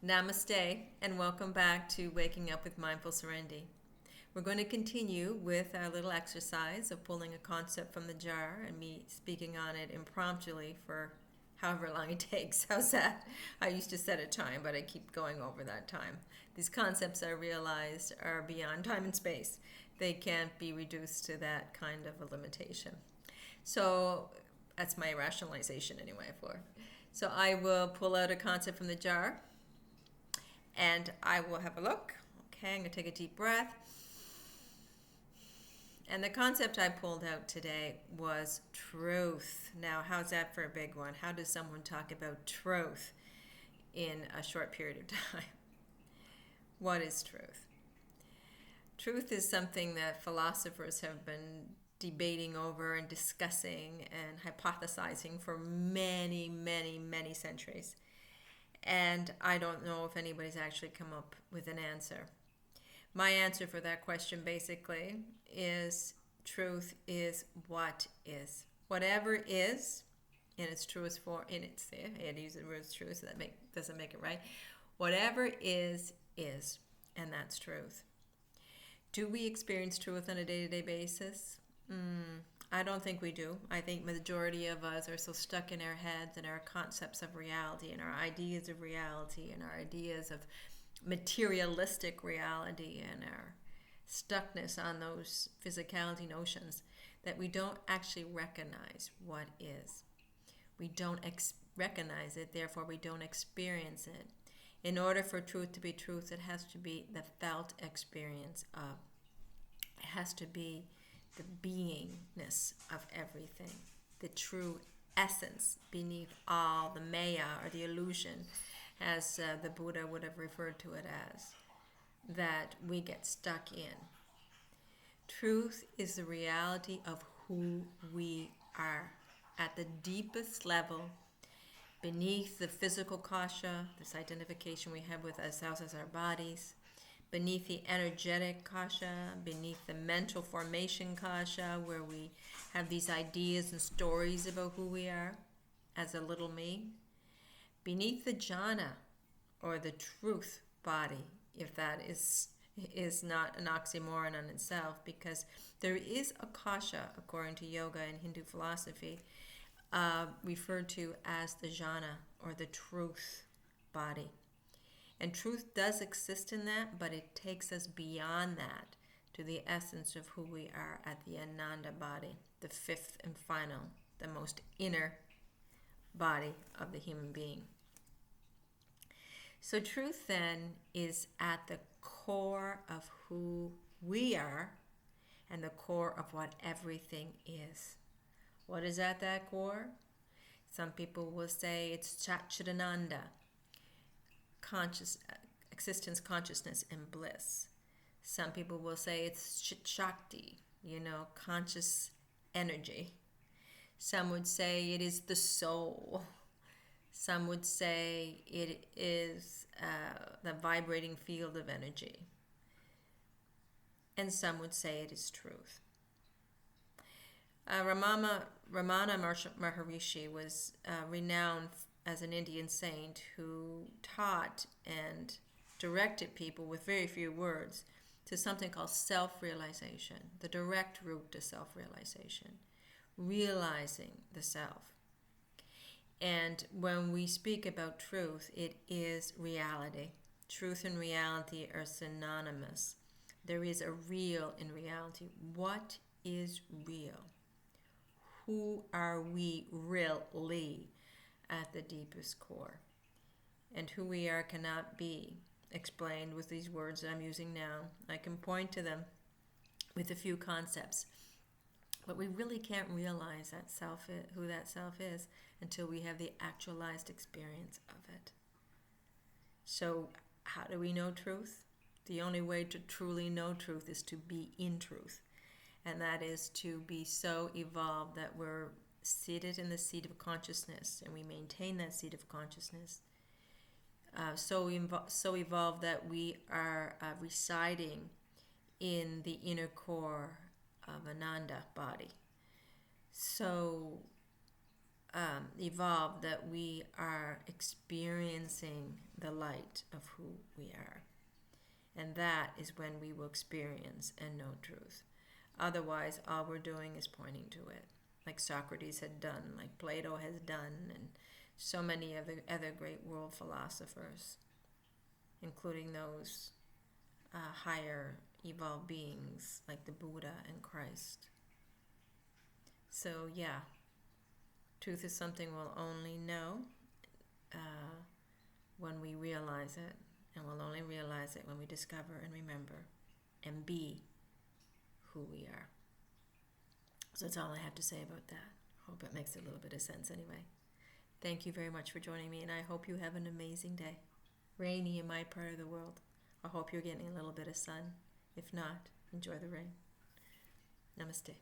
Namaste and welcome back to Waking Up with Mindful Serenity. We're going to continue with our little exercise of pulling a concept from the jar and me speaking on it impromptu for however long it takes. How's that? I used to set a time, but I keep going over that time. These concepts I realized are beyond time and space. They can't be reduced to that kind of a limitation. So that's my rationalization anyway for. So I will pull out a concept from the jar and I will have a look. Okay, I'm going to take a deep breath. And the concept I pulled out today was truth. Now, how's that for a big one? How does someone talk about truth in a short period of time? What is truth? Truth is something that philosophers have been debating over and discussing and hypothesizing for many, many, many centuries. And I don't know if anybody's actually come up with an answer. My answer for that question basically is truth is what is. Whatever is in its truest form, it uses the word truth, so that doesn't make it right. Whatever is, and that's truth. Do we experience truth on a day-to-day basis? I don't think we do. I think majority of us are so stuck in our heads and our concepts of reality and our ideas of reality and our ideas of materialistic reality and our stuckness on those physicality notions that we don't actually recognize what is. We don't recognize it, therefore we don't experience it. In order for truth to be truth, it has to be the felt experience of. It has to be the beingness of everything, the true essence beneath all the maya or the illusion, as the Buddha would have referred to it as, that we get stuck in. Truth is the reality of who we are at the deepest level, beneath the physical kasha, this identification we have with ourselves as our bodies, beneath the energetic kasha, beneath the mental formation kasha, where we have these ideas and stories about who we are as a little me, beneath the jhana, or the truth body, if that is not an oxymoron on itself, because there is a kasha, according to yoga and Hindu philosophy, referred to as the jhana, or the truth body. And truth does exist in that, but it takes us beyond that to the essence of who we are at the Ananda body, the fifth and final, the most inner body of the human being. So truth then is at the core of who we are and the core of what everything is. What is at that core? Some people will say it's Satchidananda, existence, consciousness, and bliss. Some people will say it's Shakti, conscious energy. Some would say it is the soul. Some would say it is the vibrating field of energy. And some would say it is truth. Ramana Maharishi was renowned as an Indian saint who taught and directed people with very few words to something called self-realization, the direct route to self-realization, realizing the self. And when we speak about truth, it is reality. Truth and reality are synonymous. There is a real in reality. What is real? Who are we really at the deepest core? And who we are cannot be explained with these words that I'm using now. I can point to them with a few concepts, but we really can't realize that who that self is until we have the actualized experience of it. So how do we know truth? The only way to truly know truth is to be in truth. And that is to be so evolved that we're seated in the seat of consciousness and we maintain that seat of consciousness. So evolved that we are residing in the inner core of Ananda body. So evolved, that we are experiencing the light of who we are. And that is when we will experience and know truth. Otherwise, all we're doing is pointing to it, like Socrates had done, like Plato has done, and so many other great world philosophers, including those higher evolved beings like the Buddha and Christ. So yeah, truth is something we'll only know when we realize it, and we'll only realize it when we discover and remember and be who we are. So that's all I have to say about that. Hope it makes a little bit of sense anyway. Thank you very much for joining me, and I hope you have an amazing day. Rainy in my part of the world. I hope you're getting a little bit of sun. If not, enjoy the rain. Namaste.